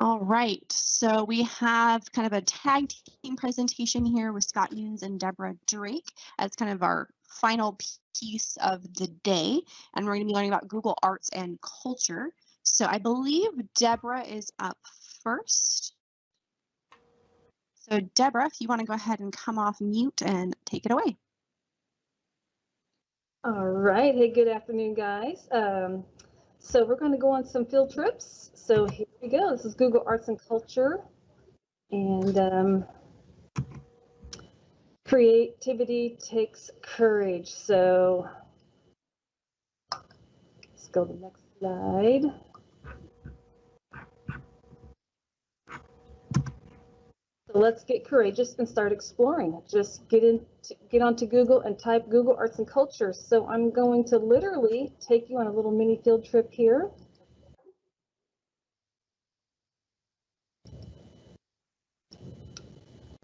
All right, so we have kind of a tag team presentation here with Scott Nunes and Deborah Drake as kind of our final piece of the day, and we're going to be learning about Google Arts and Culture. So I believe Deborah is up first. So Deborah, if you want to go ahead and come off mute and take it away. All right, hey, good afternoon, guys. So we're going to go on some field trips. So here we go. This is Google Arts and Culture, and creativity takes courage. So let's go to the next slide. So let's get courageous and start exploring. Just get onto Google and type Google Arts and Culture. So I'm going to literally take you on a little mini field trip here.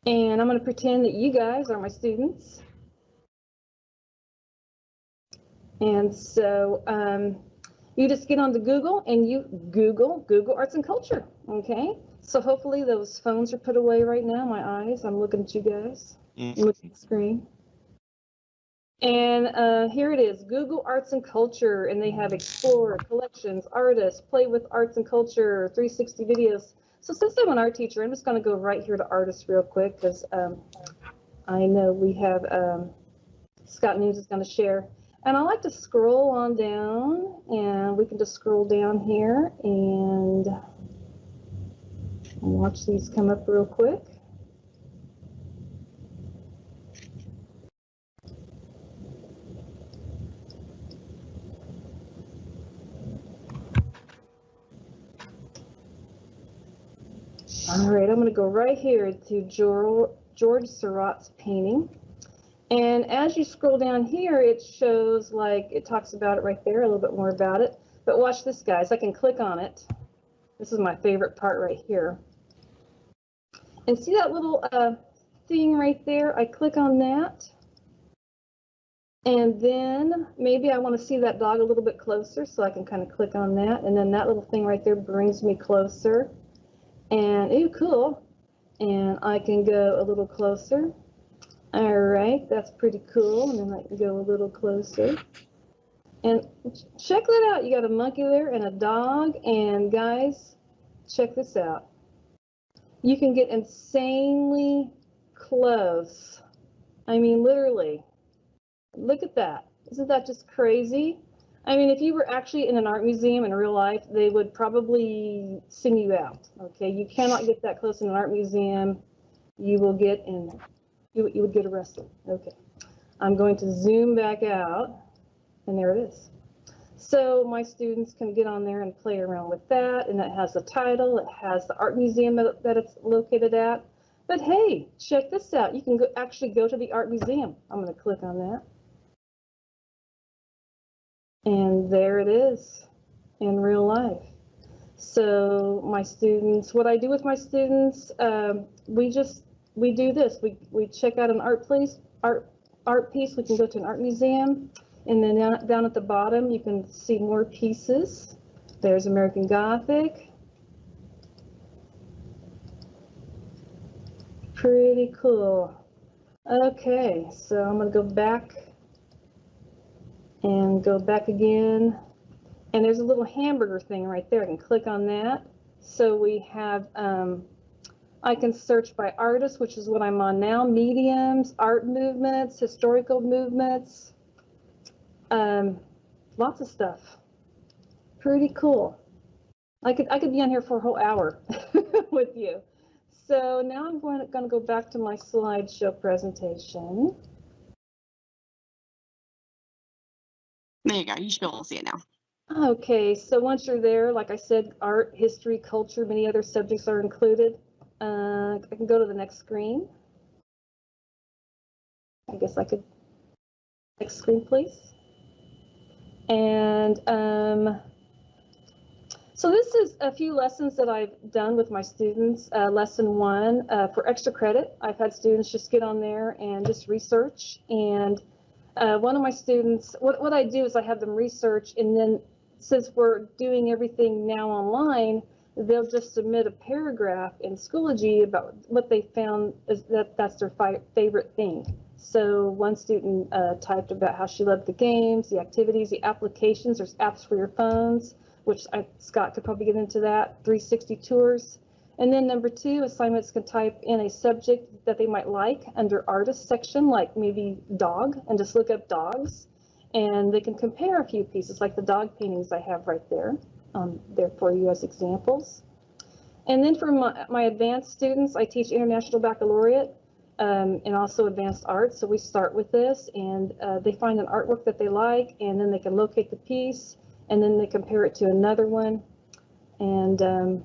And I'm going to pretend that you guys are my students. And so you just get onto Google and you Google Arts and Culture, okay? So hopefully those phones are put away right now, my eyes. I'm looking at you guys. Look at the screen. And here it is, Google Arts and Culture, and they have Explore, Collections, Artists, Play with Arts and Culture, 360 videos. So since I'm an art teacher, I'm just going to go right here to Artists real quick because I know we have Scott Nunes is going to share. And I like to scroll on down, and we can just scroll down here and watch these come up real quick. All right, I'm going to go right here to George Seurat's painting. And as you scroll down here, it shows, like, it talks about it right there, a little bit more about it. But watch this, guys. I can click on it. This is my favorite part right here. And see that little thing right there? I click on that. And then maybe I want to see that dog a little bit closer, so I can kind of click on that. And then that little thing right there brings me closer. And, ooh, cool. And I can go a little closer. All right, that's pretty cool. And then I can go a little closer. And check that out. You got a monkey there and a dog. And guys, check this out. You can get insanely close. I mean, literally. Look at that. Isn't that just crazy? I mean, if you were actually in an art museum in real life, they would probably sing you out. Okay, you cannot get that close in an art museum. You will get in. You would get arrested. Okay, I'm going to zoom back out, and there it is. So my students can get on there and play around with that, and it has the title, it has the art museum that it's located at. But hey, check this out. You can actually go to the art museum. I'm going to click on that. And there it is in real life. So my students, what I do with my students, we do this. We check out an art piece. We can go to an art museum, and then down at the bottom you can see more pieces. There's American Gothic. Pretty cool. Okay, so I'm going to go back and go back again. And there's a little hamburger thing right there. I can click on that. So we have, I can search by artists, which is what I'm on now, mediums, art movements, historical movements, lots of stuff. Pretty cool. I could be on here for a whole hour with you. So now I'm going to go back to my slideshow presentation. There you go. You should be able to see it now. Okay, so once you're there, like I said, art, history, culture, many other subjects are included. I can go to the next screen. I guess I could. Next screen, please. And so this is a few lessons that I've done with my students. Lesson 1, for extra credit, I've had students just get on there and just research. And one of my students, what I do is I have them research, and then since we're doing everything now online, they'll just submit a paragraph in Schoology about what they found is that's their favorite thing. So one student typed about how she loved the games, the activities, the applications. There's apps for your phones, which Scott could probably get into that, 360 tours. And then number 2, assignments can type in a subject that they might like under artist section, like maybe dog, and just look up dogs. And they can compare a few pieces, like the dog paintings I have right there for you as examples. And then for my advanced students, I teach International Baccalaureate and also advanced arts. So we start with this, and they find an artwork that they like, and then they can locate the piece, and then they compare it to another one. And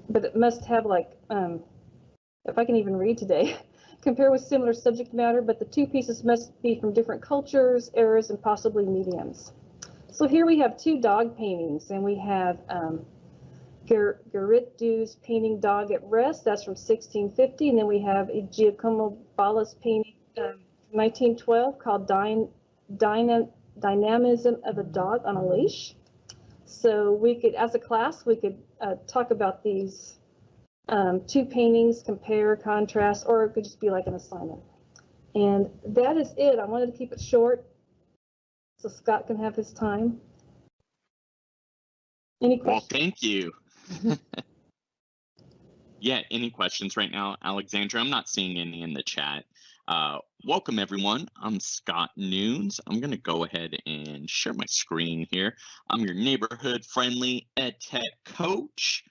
but it must have, like, if I can even read today, compare with similar subject matter, but the 2 pieces must be from different cultures, eras, and possibly mediums. So here we have 2 dog paintings, and we have Garritu's painting Dog at Rest, that's from 1650, and then we have a Giacomo Balla's painting 1912 called Dynamism of a Dog on a Leash. So we could, as a class, we could talk about these 2 paintings, compare, contrast, or it could just be like an assignment. And that is it. I wanted to keep it short so Scott can have his time. Any questions? Well, thank you. Yeah, any questions right now, Alexandra? I'm not seeing any in the chat. Welcome, everyone. I'm Scott Nunes. I'm going to go ahead and share my screen here. I'm your neighborhood-friendly EdTech coach.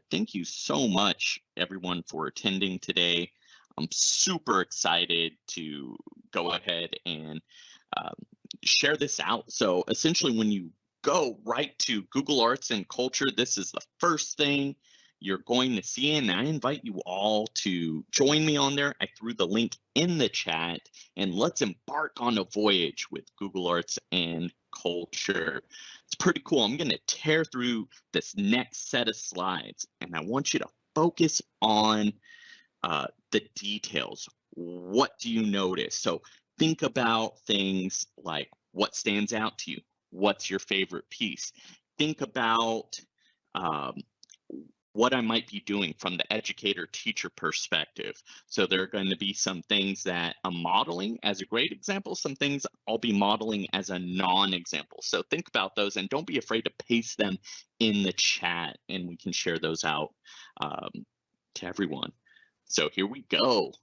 Thank you so much, everyone, for attending today. I'm super excited to go ahead and share this out. So essentially, when you go right to Google Arts and Culture, this is the first thing you're going to see, and I invite you all to join me on there. I threw the link in the chat, and let's embark on a voyage with Google Arts and Culture. It's pretty cool. I'm going to tear through this next set of slides, and I want you to focus on the details. What do you notice? So think about things like what stands out to you. What's your favorite piece? Think about what I might be doing from the educator-teacher perspective. So there are going to be some things that I'm modeling as a great example, some things I'll be modeling as a non-example. So think about those, and don't be afraid to paste them in the chat, and we can share those out to everyone. So here we go.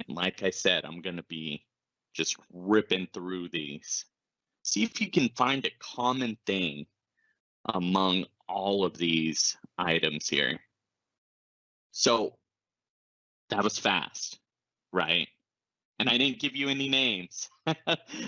And like I said, I'm going to be just ripping through these. See if you can find a common thing among all of these items here. So that was fast, right? And I didn't give you any names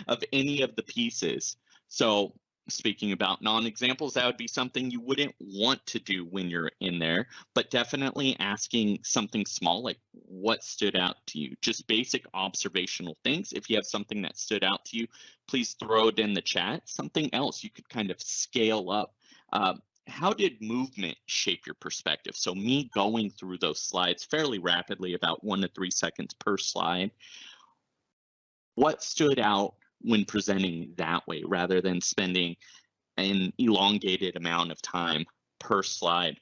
of any of the pieces. So speaking about non-examples, that would be something you wouldn't want to do when you're in there, but definitely asking something small like what stood out to you, just basic observational things. If you have something that stood out to you, please throw it in the chat. Something else you could kind of scale up. How did movement shape your perspective? So me going through those slides fairly rapidly, about 1 to 3 seconds per slide. What stood out when presenting that way, rather than spending an elongated amount of time per slide?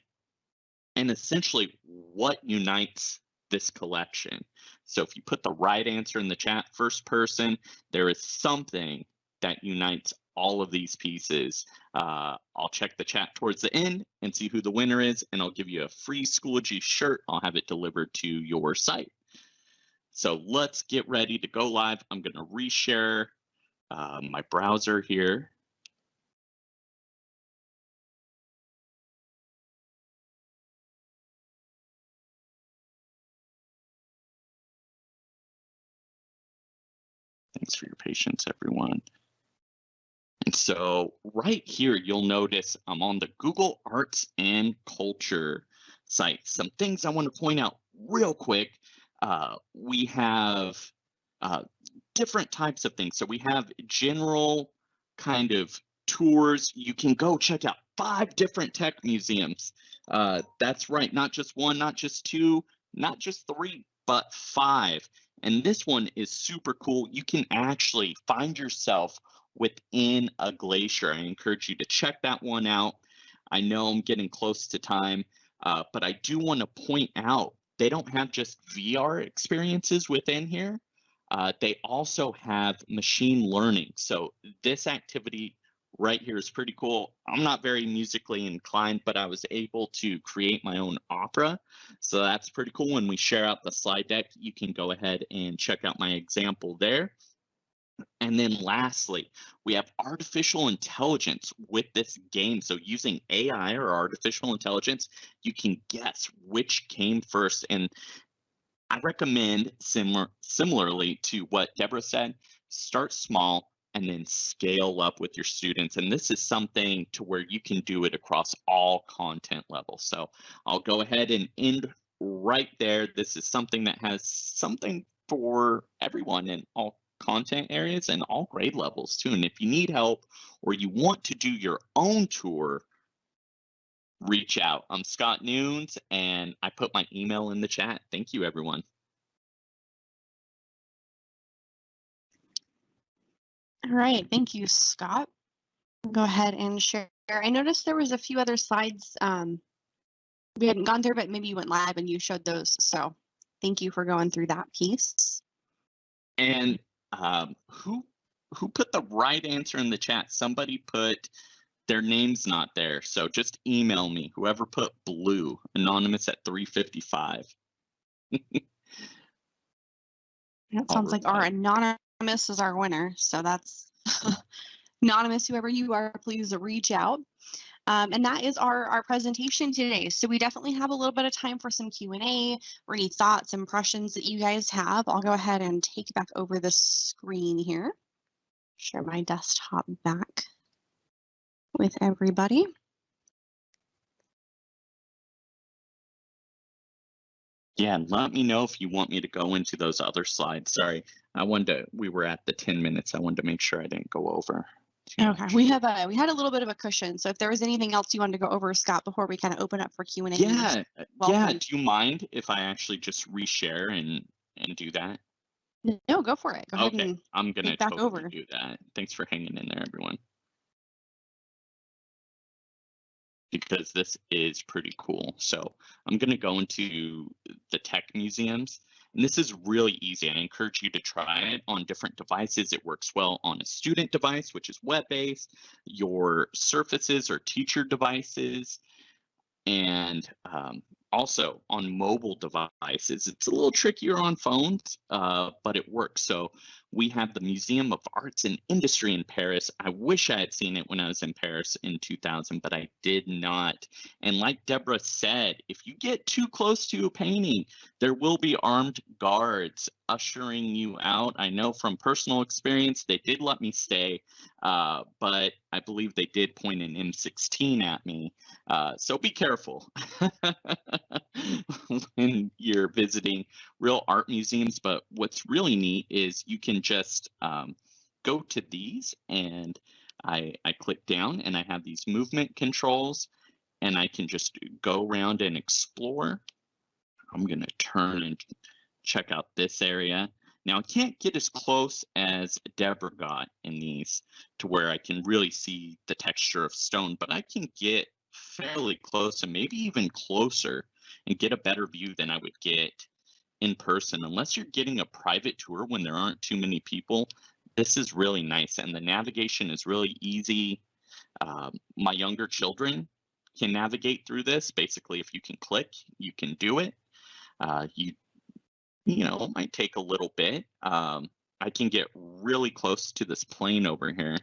And essentially, what unites this collection? So if you put the right answer in the chat, first person, there is something that unites all of these pieces. I'll check the chat towards the end and see who the winner is, and I'll give you a free Schoology shirt. I'll have it delivered to your site. So let's get ready to go live. I'm going to reshare my browser here. Thanks for your patience, everyone. And so right here, you'll notice I'm on the Google Arts and Culture site. Some things I want to point out real quick. We have different types of things. So we have general kind of tours. You can go check out 5 different tech museums. That's right, not just 1, not just 2, not just 3, but 5. And this one is super cool. You can actually find yourself within a glacier. I encourage you to check that one out. I know I'm getting close to time, but I do want to point out they don't have just VR experiences within here. They also have machine learning. So this activity right here is pretty cool. I'm not very musically inclined, but I was able to create my own opera. So that's pretty cool. When we share out the slide deck, you can go ahead and check out my example there. And then lastly, we have artificial intelligence with this game. So using AI or artificial intelligence, you can guess which came first. And I recommend similarly to what Deborah said, start small and then scale up with your students. And this is something to where you can do it across all content levels. So I'll go ahead and end right there. This is something that has something for everyone in all content areas and all grade levels too. And if you need help or you want to do your own tour, reach out. I'm Scott Nunes, and I put my email in the chat. Thank you, everyone. All right, thank you, Scott. Go ahead and share. I noticed there was a few other slides we hadn't gone through, but maybe you went live and you showed those. So thank you for going through that piece. And who put the right answer in the chat? Somebody put their name's not there, so just email me. Whoever put blue, anonymous at 355. That sounds like our anonymous is our winner. So that's anonymous, whoever you are, please reach out. And that is our presentation today. So we definitely have a little bit of time for some Q&A or any thoughts, impressions that you guys have. I'll go ahead and take back over the screen here. Share my desktop back with everybody. Yeah, let me know if you want me to go into those other slides. Sorry, we were at the 10 minutes. I wanted to make sure I didn't go over. Okay, we had a little bit of a cushion. So if there was anything else you wanted to go over, Scott, before we kind of open up for Q&A. Yeah. Do you mind if I actually just reshare and do that? No, go for it. Go ahead. Okay, I'm gonna totally over. do that. Thanks for hanging in there, everyone. Because this is pretty cool. So I'm going to go into the tech museums, and this is really easy. I encourage you to try it on different devices. It works well on a student device, which is web-based, your Surfaces or teacher devices, and also on mobile devices. It's a little trickier on phones, but it works. So we have the Museum of Arts and Industry in Paris. I wish I had seen it when I was in Paris in 2000, but I did not. And like Deborah said, if you get too close to a painting, there will be armed guards ushering you out. I know from personal experience, they did let me stay, but I believe they did point an M16 at me. So be careful when you're visiting real art museums. But what's really neat is you can just go to these, and I click down and I have these movement controls, and I can just go around and explore. I'm going to turn and check out this area. Now I can't get as close as Deborah got in these to where I can really see the texture of stone, but I can get fairly close and maybe even closer and get a better view than I would get in person. Unless you're getting a private tour when there aren't too many people, this is really nice, and the navigation is really easy. My younger children can navigate through this. Basically, if you can click, you can do it. You know, it might take a little bit. I can get really close to this plane over here,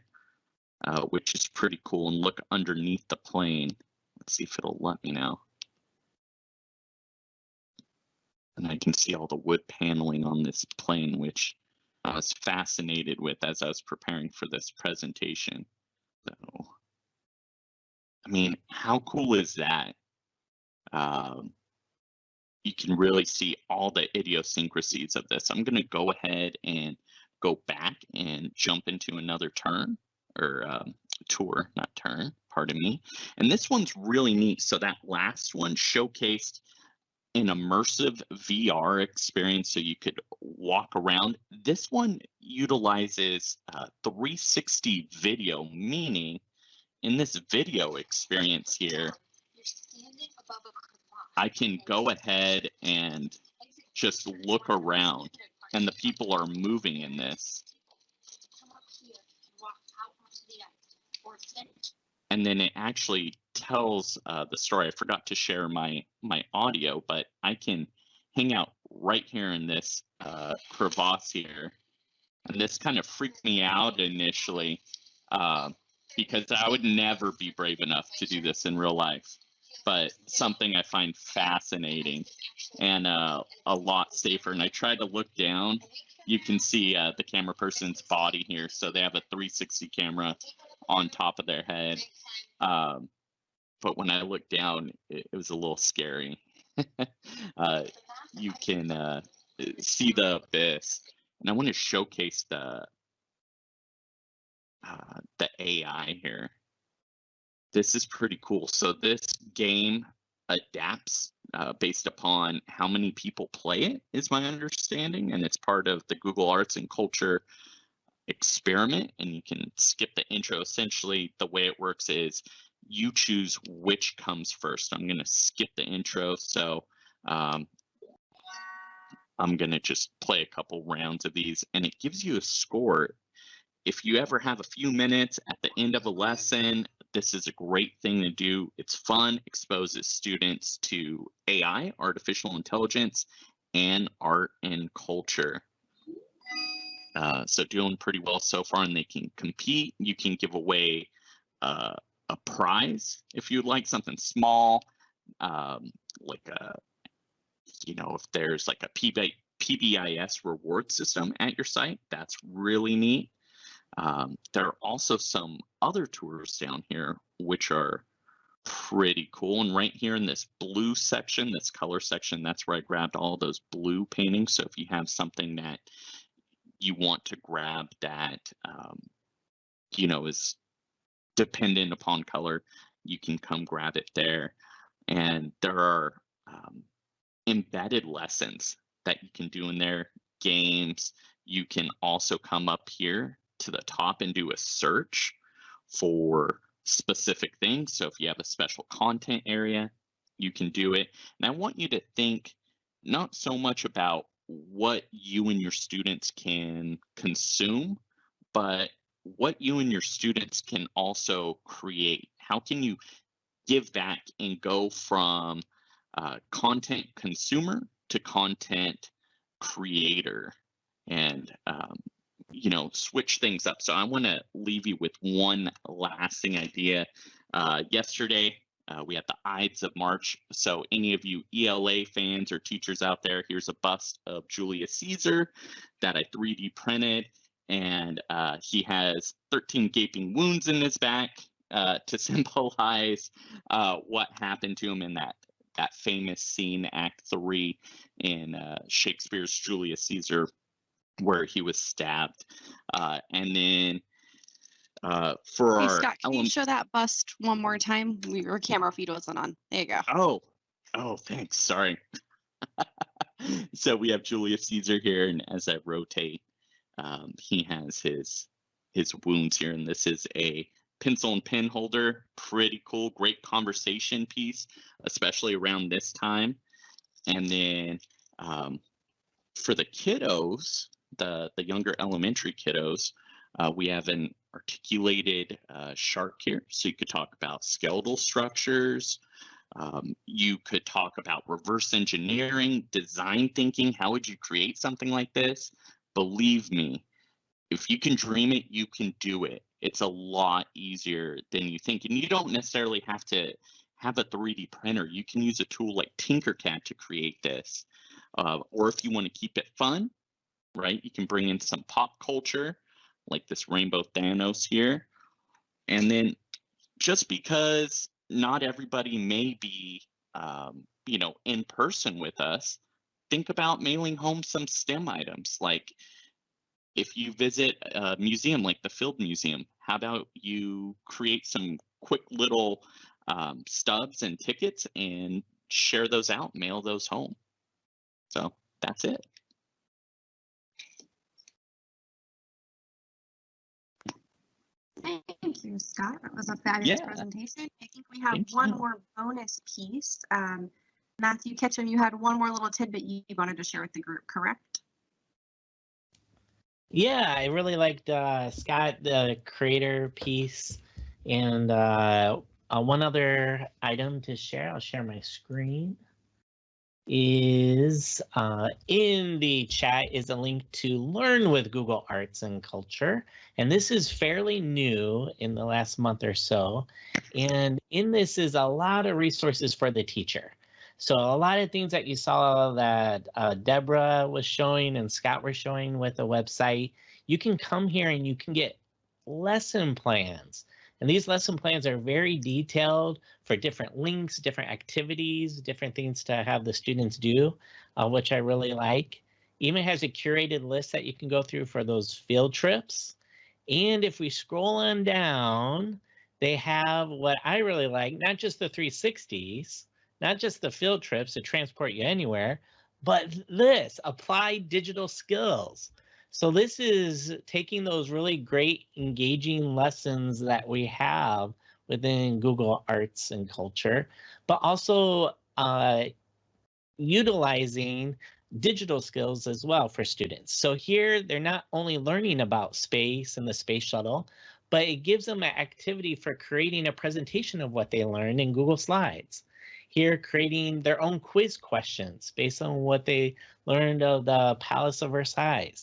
which is pretty cool, and look underneath the plane. Let's see if it'll let me now. And I can see all the wood paneling on this plane, which I was fascinated with as I was preparing for this presentation. So, I mean, how cool is that? You can really see all the idiosyncrasies of this. I'm going to go ahead and go back and jump into another turn, or tour, not turn, pardon me. And this one's really neat. So that last one showcased an immersive VR experience so you could walk around. This one utilizes 360 video, meaning in this video experience here, I can go ahead and just look around, and the people are moving in this. And then it actually tells the story. I forgot to share my audio, but I can hang out right here in this crevasse here. And this kind of freaked me out initially because I would never be brave enough to do this in real life. But something I find fascinating and a lot safer. And I tried to look down. You can see the camera person's body here. So they have a 360 camera on top of their head. But when I looked down, it was a little scary. You can see the abyss. And I want to showcase the AI here. This is pretty cool. So this game adapts based upon how many people play it, is my understanding, and it's part of the Google Arts and Culture experiment. And you can skip the intro. Essentially, the way it works is you choose which comes first. I'm going to skip the intro, so I'm going to just play a couple rounds of these, and it gives you a score. If you ever have a few minutes at the end of a lesson, this is a great thing to do. It's fun, exposes students to AI, artificial intelligence, and art and culture. So doing pretty well so far, and they can compete. You can give away a prize if you'd like, something small, like a, if there's like a PBIS reward system at your site, that's really neat. There are also some other tours down here which are pretty cool. And right here in this blue section, this color section, that's where I grabbed all those blue paintings. So if you have something that you want to grab that, is dependent upon color, you can come grab it there. And there are embedded lessons that you can do in there, games. You can also come up here to the top and do a search for specific things. So if you have a special content area, you can do it. And I want you to think not so much about what you and your students can consume, but what you and your students can also create. How can you give back and go from content consumer to content creator, and switch things up. So I want to leave you with one lasting idea. Yesterday, we had the Ides of March. So any of you ELA fans or teachers out there, here's a bust of Julius Caesar that I 3D printed. And he has 13 gaping wounds in his back to symbolize what happened to him in that famous scene, Act 3 in Shakespeare's Julius Caesar, where he was stabbed. And then for Hey, our Scott, can you show that bust one more time? Your camera feed wasn't on. There you go. Oh, thanks. Sorry. So we have Julius Caesar here, and as I rotate, he has his wounds here, and this is a pencil and pen holder. Pretty cool, great conversation piece, especially around this time. And then for the kiddos, the younger elementary kiddos, we have an articulated shark here. So you could talk about skeletal structures. You could talk about reverse engineering, design thinking. How would you create something like this? Believe me, if you can dream it, you can do it. It's a lot easier than you think. And you don't necessarily have to have a 3D printer. You can use a tool like Tinkercad to create this. Or if you want to keep it fun, right, you can bring in some pop culture, like this Rainbow Thanos here. And then just because not everybody may be, in person with us, think about mailing home some STEM items. Like if you visit a museum like the Field Museum, how about you create some quick little stubs and tickets and share those out, mail those home. So that's it. Thank you, Scott. That was a fabulous Yeah. presentation. I think we have Thank one you. more bonus piece. Matthew Ketchum, you had one more little tidbit you wanted to share with the group, correct? Yeah, I really liked Scott, the creator piece. And one other item to share, I'll share my screen, is in the chat is a link to Learn with Google Arts and Culture. And this is fairly new in the last month or so. And in this is a lot of resources for the teacher. So a lot of things that you saw that Deborah was showing and Scott were showing with the website, you can come here and you can get lesson plans. And these lesson plans are very detailed for different links, different activities, different things to have the students do, which I really like. Even has a curated list that you can go through for those field trips. And if we scroll on down, they have what I really like, not just the 360s, not just the field trips to transport you anywhere, but this, applied digital skills. So this is taking those really great engaging lessons that we have within Google Arts and Culture, but also utilizing digital skills as well for students. So here they're not only learning about space and the space shuttle, but it gives them an activity for creating a presentation of what they learned in Google Slides. Here creating their own quiz questions based on what they learned of the Palace of Versailles.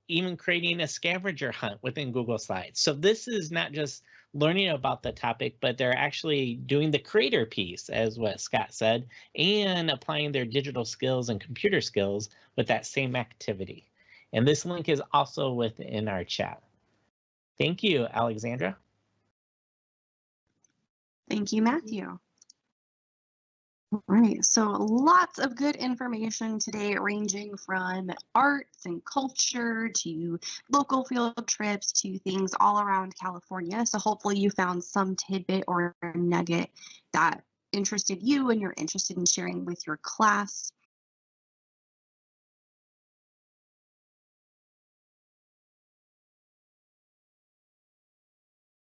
Even creating a scavenger hunt within Google Slides. So this is not just learning about the topic, but they're actually doing the creator piece, as what Scott said, and applying their digital skills and computer skills with that same activity. And this link is also within our chat. Thank you, Alexandra. Thank you, Matthew. All right, so lots of good information today, ranging from arts and culture to local field trips to things all around California. So hopefully you found some tidbit or nugget that interested you and you're interested in sharing with your class.